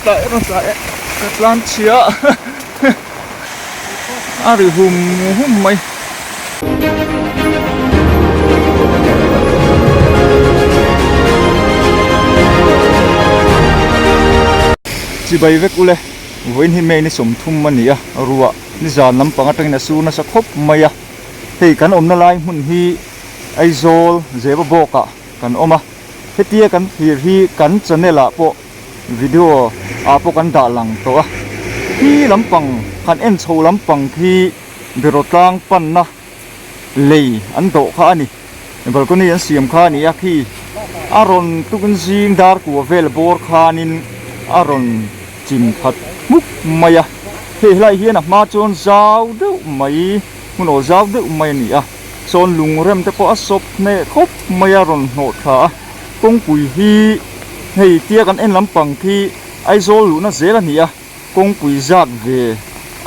tại cái lan chia rồi hum mày chỉ bay về cule với hình mày này sum thum mani à rùa ni giàn lắm bằng cái này su nó sẽ khóc mày à thì cái ôm nó lại muốn hi aizol dễ bà bọc à cái ôm à thế tia hi cái chân này là bộ video à bộ cái đà lăng to à hi lắm bằng cái em sâu lắm bằng hi biro tang pan na lei an do kha ni bal ko ni an siam kha ni a khi aron tukun jing dar ku vel bor khanin aron chim phat muk maya he lai hian a ma chon zau de mai mun o zau de mai ni a chon lung rem te po asop ne khop maya ron no tha kong pui hi hei tia kan en lampang khi aizol lu na zela ni a kong pui zat ve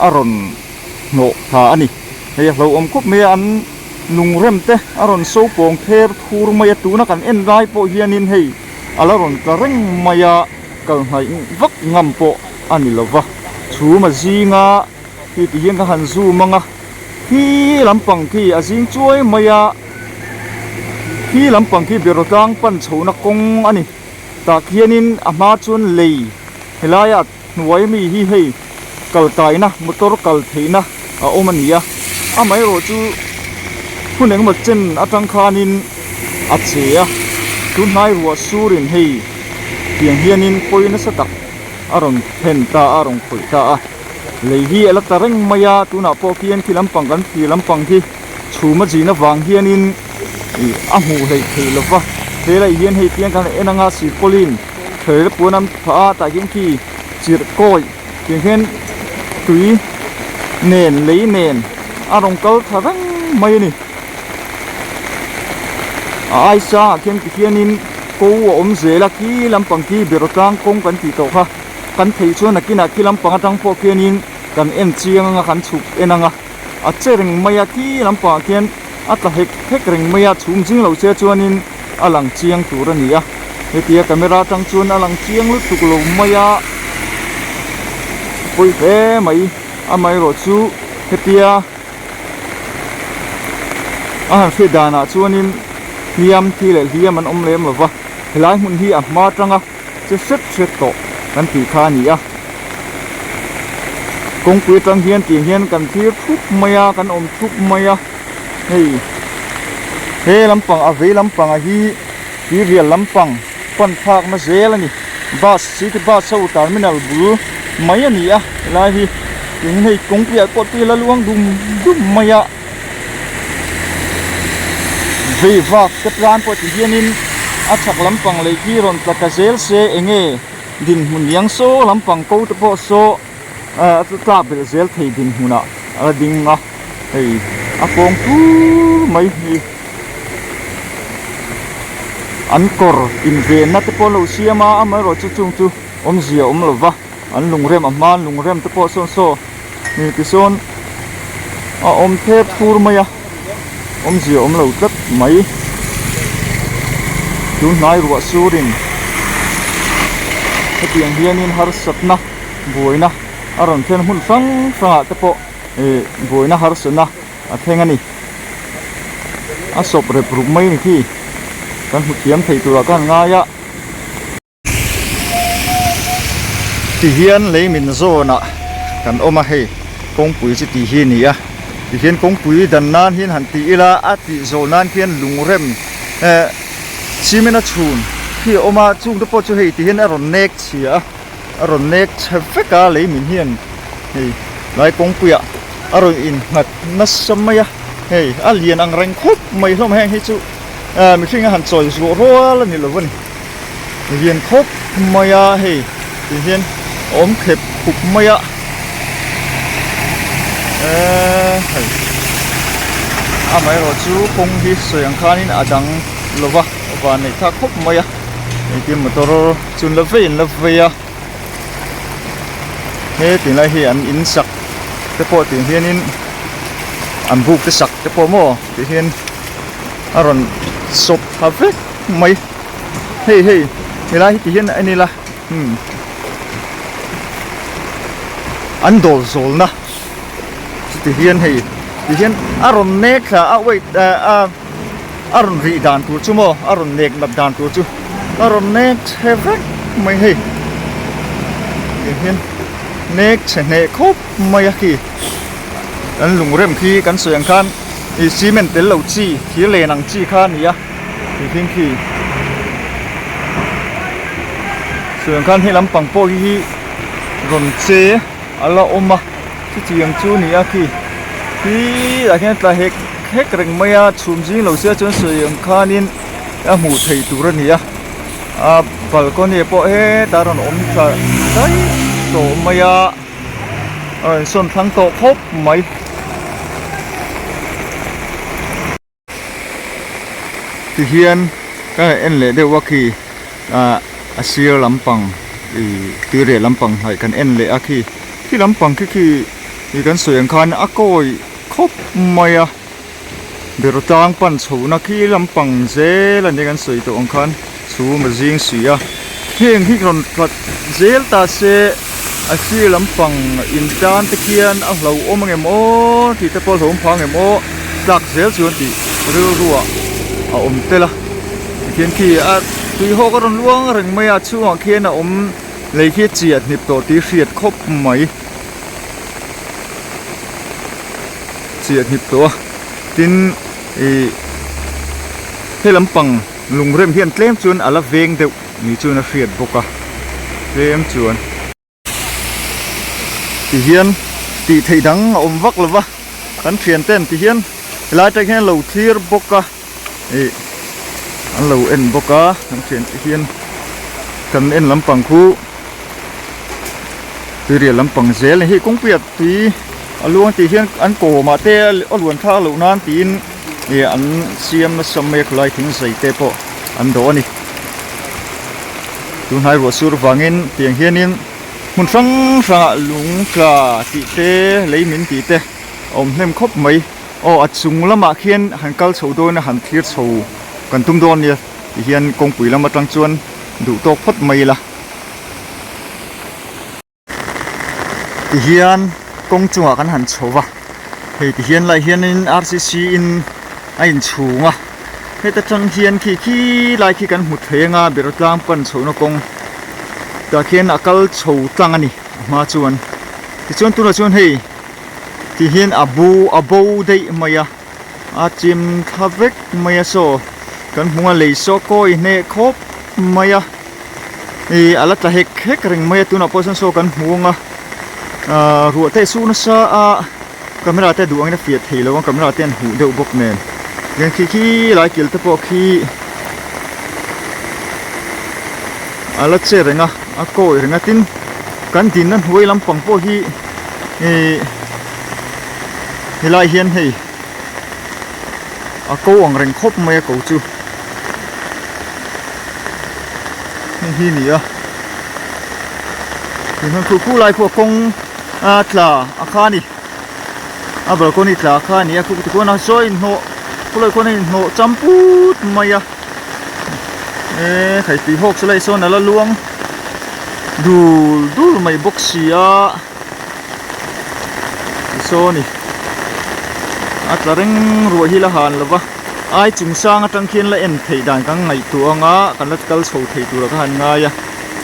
aron no tha ani hei lo om khop me an lung rem te aron so pong ther thur maya tu na kan en rai po hianin hei alaron ka reng maya kal hai vak ngam po ani lova chu ma zinga ti ti hian ka han zu manga hi lampang khi azing chuai maya hi lampang khi berotang pan chhona kong ani ta khianin ama chun lei helaya nuai mi hi hei kal tai na motor kal theina a omania amai ro chu huneng ma chen atang khanin a chea tun nai ro surin hei tiang hianin poina satak aron thenta arong khoita a lei hi ala tareng maya tuna po kian khilampang kan khilampang hi chuma jina wang hianin a mu lei theilova thelai hian hei tiang kan enanga si polin thel punam pha ta hian ki chir koi tiang hian tui nen lei nen arong kal tharang mai ni ai sa khian ki hianin ko om zela ki lampang ki berotang kong kan ti to kha kan thei chuan akina ki lampang atang po khianin kan en chianga kan chuk enanga a chereng maya ki lampang khian atla hek reng maya chum jing lo che chuanin alang chiang tur ania hetia camera tang chuan alang chiang lu tuk lo maya poi ve mai amai ro chu hetia a fe dana chuanin liam thi le liam an om lem lova helai mun hi a ma tanga che set to kan ti kha ni a kong pui tang hian ti hian kan thir thup maya kan om thup maya hei he lampang a ve lampang a hi rial lampang pan phak ma zel ani bus city bus so terminal bu mai ani a lai hi ting hei kong pia ko ti la luang dum maya ve vak ke plan po ti hianin a chak lampang le ki ron tlakazel se enge din hun yang so lampang ko te po so ta bel zel thei din huna a ding nga hei a kong tu mai hi an kor in ve na te po lo siama amai ro chu chung chu om zia om lova an lungrem aman lungrem te po so ni ti son a om the phur maya om zia om lo tat mai tu nai ro surin tiang hianin har satna boina aron then hun fang te po boina har suna a thengani a sop re pruk mai ni thi kan hu tiam thei tura kan nga ya ti hian leimin zona kan oma he kong pui chi ti hi ni a ti hian kong pui dan nan hian han ti ila a ti zonan hian lungrem chimena chun khi oma chung te po chu hei ti hian aron nek chia aron nek chefeka leimin hian hei lai kong puya aron in ngat na samaya hei alien ang reng khop mai hlom heng hi chu mi thinga han choi zo roal ni lovani hian khop maya hei ti hian om khep khup maya hei amai ro chu kong hi soyang khanin adang lova và này thắc khóc mày à, cái motor chun love ya, thế thì lại hiện in sạc, cái bộ thì hiện in ăn buộc cái sạc cái bộ mò thì hiện aron sop havet mày, hey thì lại thì hiện anh này là an dol zol na ti hian hei ti hian aron nek kha a wait aron ri dan tur chu mo aron nek nap dan tur chu aron nek hevek mai hei ti hian nek chene khop mai khi an lung rem khi kan soyang khan i cement tel lo chi khi le nang chi khan ya ti hian khi soyang khan hi lampang po hi ron che ala oma chi chiang chu ni a khi la hian tla hek reng maya chum jing lo sia chon soyang khanin a mu thei tur ani a balcony po he taron om tha dai so maya son thang to khop mai ti hian ka en le de wa khi a sir lampang ti re lampang hai kan en le a khi lampang khi kan soyang khan a koi khop maya berotang pan chhuna khi lampang zel ani kan soi to ong khan chu ma jing suya heng hi ron phat zel ta se a si lampang in tan te khian a hlo om nge mo ti te pol hom phang nge mo tlak zel chuan ti ru ruwa a om tela khian khi a tui ho ka ron luang reng maya chuang khian a om lei khi chiat nip to ti hriat khop mai chiat nip to tin he lampang lung rem hian tlem chuan ala veng deuh ni chuan a hriat boka tlem chuan ti hian ti thei dang a om vak lova kan thian ten ti hian lai ta hian lo thlir boka an lo en boka kan thian ti hian kan en lampang khu ti ria lampang zel hi kong piat ti aluang ti hian an ko ma te alwan tha lo nan tin an siam na samek lai thing sei te po an do ani tun hai ro sur wangin tiang hianin mun sang sa lung ka ti te leimin ti te om hnem khop mai o achung lama khian hankal chho na han thlir chho kan tum don ni ti hian kong pui lama tang chuan du tok phot mai la ti hian kong chunga kan han chowa hei ti hian lai hianin RCC in ain chunga hei ta tang hian khi lai khi kan hmu thenga berotlang pan chhono kong ta khian akal chho tlang ani ma chuan ti chuan tuna chuan hei ti hian abo dei maya a chim thavek maya so kan hmunga lei so koi ne khop maya ala ta hek reng maya tuna posan so kan hmunga ruột tay su nó sa camera tay duang nó phiệt thì lâu camera tên hủ đậu bốc nền nhưng khi lại kiểu tập bộ khi lát xe rồi nga coi rồi nga tin cắn tin nó huay lắm bằng bộ hi lại hiền thì câu ang rèn khop mấy câu chú hi nỉ thì nó khu lại của công tla akhani abal koni tla akhani aku tu kona soin no kulai koni no champut maya khai pi hok slai son ala luang dul mai boxia so ni atlareng ro hi la han lova ai chung sang atang khian la en thei dan kang ngai tu anga kan lat kal chho thei tu ra ka han nga ya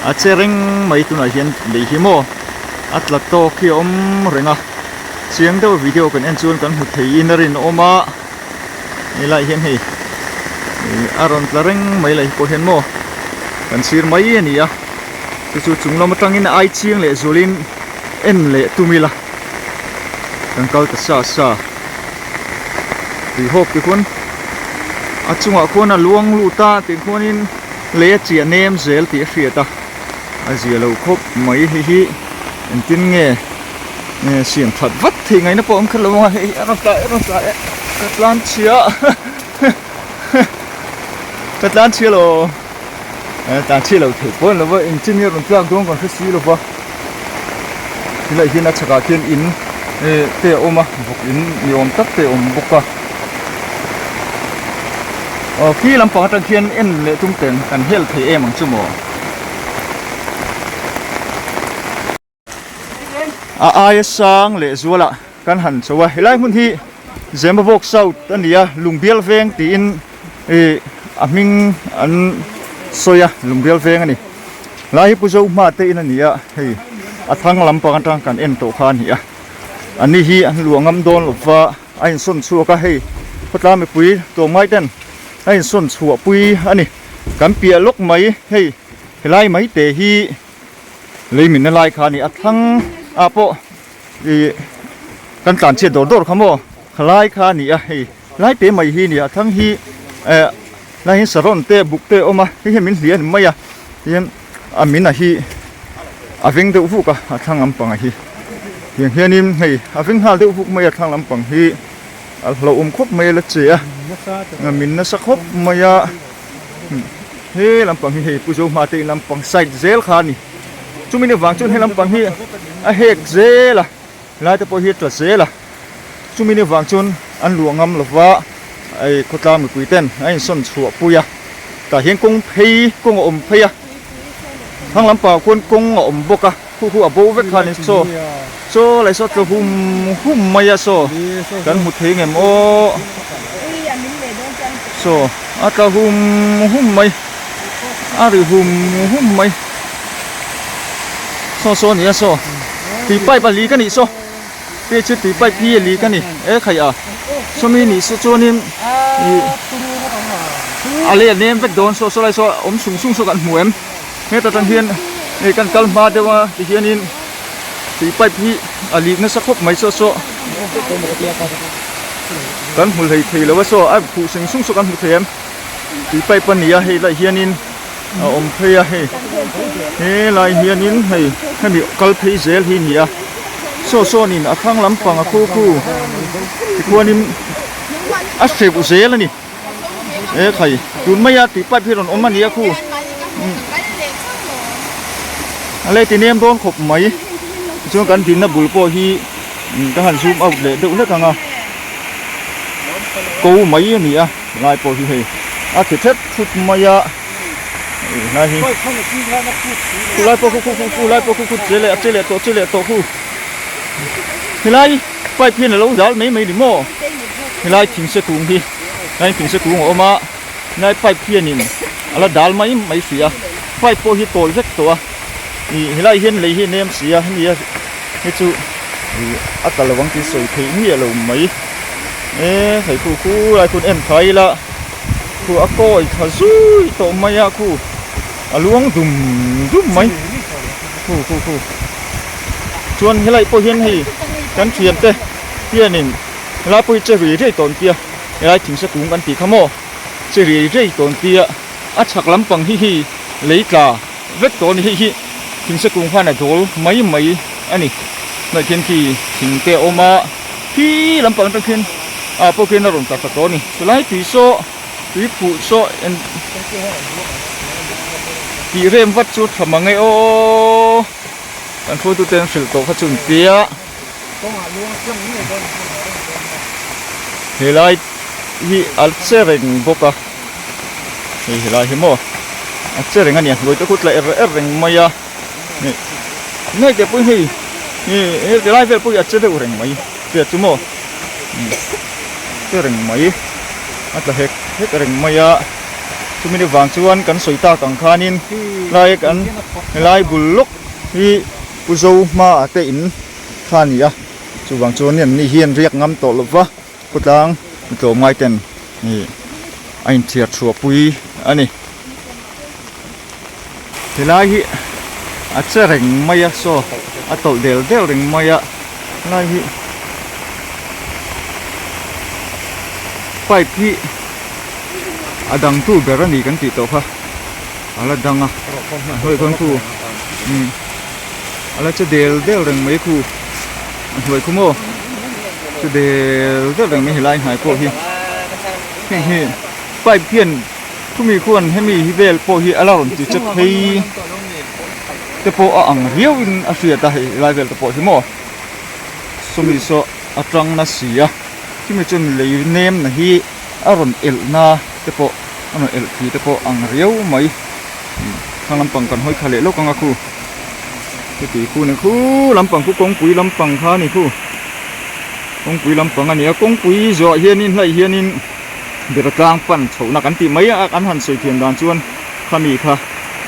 a chereng mai tu na hian lei hi mo atla to khi om renga siang do video kan en chuan kan hu thei in rin oma ni lai hian hei aron tlareng mai lai ko hen mo kan sir mai ani ya chu chunglam tangin ai chiang le zolin en le tumila kan kal ta sa ti hok ti kun achunga khona luang lu ta ti khonin le chia nem zel ti hriata azia lo khop mai hi en tin nge siam that vat thì ngày nó pom khalo ma he ron ta katlan chia katlan chia lo ta chia lo thei pon lo in tin ni ron tlang dong kon khasi lo ba thì lại hian a chaka khian in te oma buk in yom tak te om buka khi lampang atang khian en le tung ten kan hel thei em ang chumo ai sang le zuala kan han chawa helai mun hi Zembabok South ania lungbial veng ti in aming an soya lungbial veng ani lai puzo ma te in ania hei athang lampang atang kan en to khan hi ani hi an luangam don lova ain son chuaka hei patla me pui to mai ten ain son chua pui ani kan pia lok mai hei helai mai te hi leimin na lai khani athang apo kan tan che dor khamo khlai kha ni hei lai te mai hi ni athang hi lai hin saron te buk te oma hi min lian mai hian amina hi aveng de ufu ka athang am pang hi hianin hei aveng hal de ufu mai athang lam pang hi lo khop mai la che min na sa khop maya he lam pang hi hei pujo ma te lam pang side zel kha ni chumini wang chun he lam pang hi a hek zela lai te po hi tla zela chumini wang chun an luangam lova ai khotla mi puiten ai son chua puya ta hian kong phei kong om pheia thang lam pa kun kong om boka khu abo vek khanin so lai so to hum maya so kan mu thei ngem o so ata hum mai ari hum mai so ni so ti pai pa li kan ni so pe chu ti pai pi li kan ni e khai so mi ni so chonin ale nem vek don so lai so om sung so kan muem he ta tan hian e kan kal ma dewa ti hianin ti pai pi ali na sakhop mai so kan hul hei thei lo so a phu sung so kan mu them ti pai pan ni hei lai hianin om pheia he lai hianin hei mi kal phei zel hi ni so nin athang lampang a khu ti kuanin a sebu zel ani e khai tun maya ti pai phiron om mania khu ale ti nem don khop mai chung kan tin na bulpo hi ka han zoom out le de ule kanga ko mai ni lai po hi hei a ti thet phut maya lai hi lai po khu chele to khu hilai pai phin lo dal mai ni mo hilai thing se tung hi nai thing se tung oma nai pai phian in ala dal mai sia pai po hi tol vek to ni hilai hian lei hi nem sia ni he chu atalawang ti soi thei ni lo mai thei khu lai kun em thai la khu a koi khazui to maya khu aluang dum mai khu chuan hilai po hian hi kan thiam te hianin la pui che ri rei ton tia lai thing se tung kan ti khamo che ri rei ton tia a chak lampang hi leitla vek ton hi thing se tung phana dol mai ani na thian ki thing te oma hi lampang tang khin po ken ron ta to ni lai ti so ti pu so en ti rem wat chu thamangai o kan thu tu ten sil to kha chun tia helai hi alchereng boka helai hi mo alchereng ani loi ta khut la reng maya ni nei te pui hi helai vel pui alchereng reng mai te chu mo reng mai atla hek reng maya chumini wang chuan kan soita kang khanin lai kan lai bulluk hi puzo ma ate in khania chu wang chuan ni hian riak ngam to lova kutlang to mai ten ni ain thiar chua pui ani tilai hi acha reng maya so atol del reng maya lai hi pai phi adang tu berani kan ti to kha ala danga hoi kon khu ala che del reng mai khu hoi khu mo che del reng mai lai hai po hi pai phian thu mi khuan hemi hi vel po hi ala ron ti che phei te po ang riau in asia ta hi lai vel te po hi mo sumi so atrang na sia ki mi chun lei nem na hi aron el na te po ano el ki te po ang riau mai khalam pang kan hoi khale lo kanga khu ตีคู่หนึ่งคู่ลำปังคู่กงปุ๋ยลำปังข้านี่คู่กงปุ๋ยลำปังอันนี้กงปุ๋ยจ่อเฮียนินไรเฮียนินเดือดกลางปั่นโฉนักอันตีไม่อันหันใส่เทียนดานชวนข้ามีค่ะ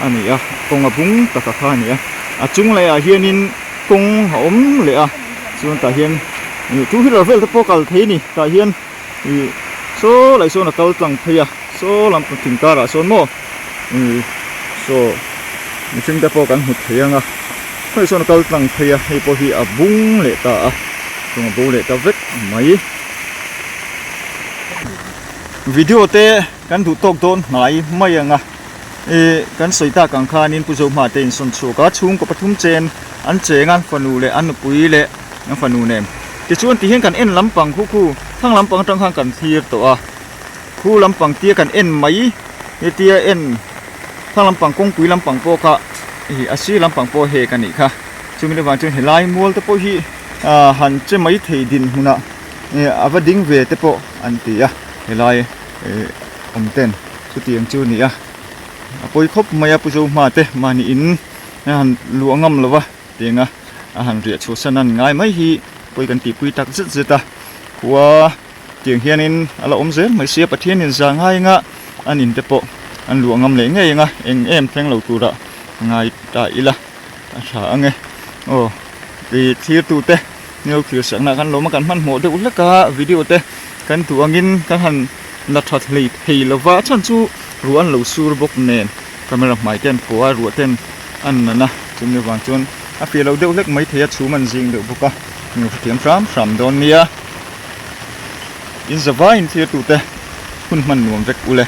อันนี้กงบุ้งตะกะข้านี่จุงเลยเฮียนินกงหอมเลยชวนตาเฮียนทุกที่เราเฟลที่พวกเราเทนี่ตาเฮียนโซ่ไหลโซ่นักเก่าตั้งเพียโซ่ลำปังถึงการะโซ่โม่โซ่มีสิ่งที่พวกกันหุดเทียงให้โซ่นักเก่าตั้งเพียให้พวกที่บุ้งเลยตาตรงบุ้งเลยตาเวกไม่วิดีโอเตะกันถูกตกโดนไหนไม่ยังกันสวยตากางคานินผู้ชมมาเต้นส่วนสูงก็ชุ่มกับปฐุมเจนอันเจงอันฟันูเลยอันปุยเลยอันฟันูเนี่ยที่ชวนที่เห็นกันเอ็นลำปังคู่ทั้งลำปังทั้งข้างกันเทียตัวคู่ลำปังเตี้ยกันเอ็นไหมเตี้ยเอ็นทั้งลำปังกงปุยลำปังโปกะอาชีลำปังโปเฮกันนี่ค่ะช่วงนี้วันช่วงเฮลัยมัวแต่โปฮีหันเจไม่เทดินหุ่นอวดิ้งเวทโปอันตีเฮลัยเต้นสุดที่ยังจูนี่ปอยคบมายาปุจมาเตมานี่อินหันหลวงงำเลยวะเตียงหันเรียชสนันง่ายไม่ฮีปอยกันตีปุยตักซึดหัวเตียงเฮียนินอะไรเซนไม่เสียประเทศนินจางง่ายอันอินเตโปอันหลวงงำเหลงไงเอ็มแทงเหล่าตัวง่ายตายละฉาไงโอ้ตีที่ตัวเตเนี่ยคือสังนักกันลมกันมันหมดเด็กอุลกะวิดีโอเตกันตัวงินกันหันนัดทัดเลยเฮลวะฉันจูรัวอันเหลาสูรบกเนนคาเมราหมายเต้นผัวรัวเต้นอันนั้นจนในวันจนเปียเราเด็กเล็กไม่เทียชูมันจริงเด็กบุกมีเทียมพร้ำโดนเนียอินสบายอินเทียตัวเตคุณมันหนุ่มเด็กอุเล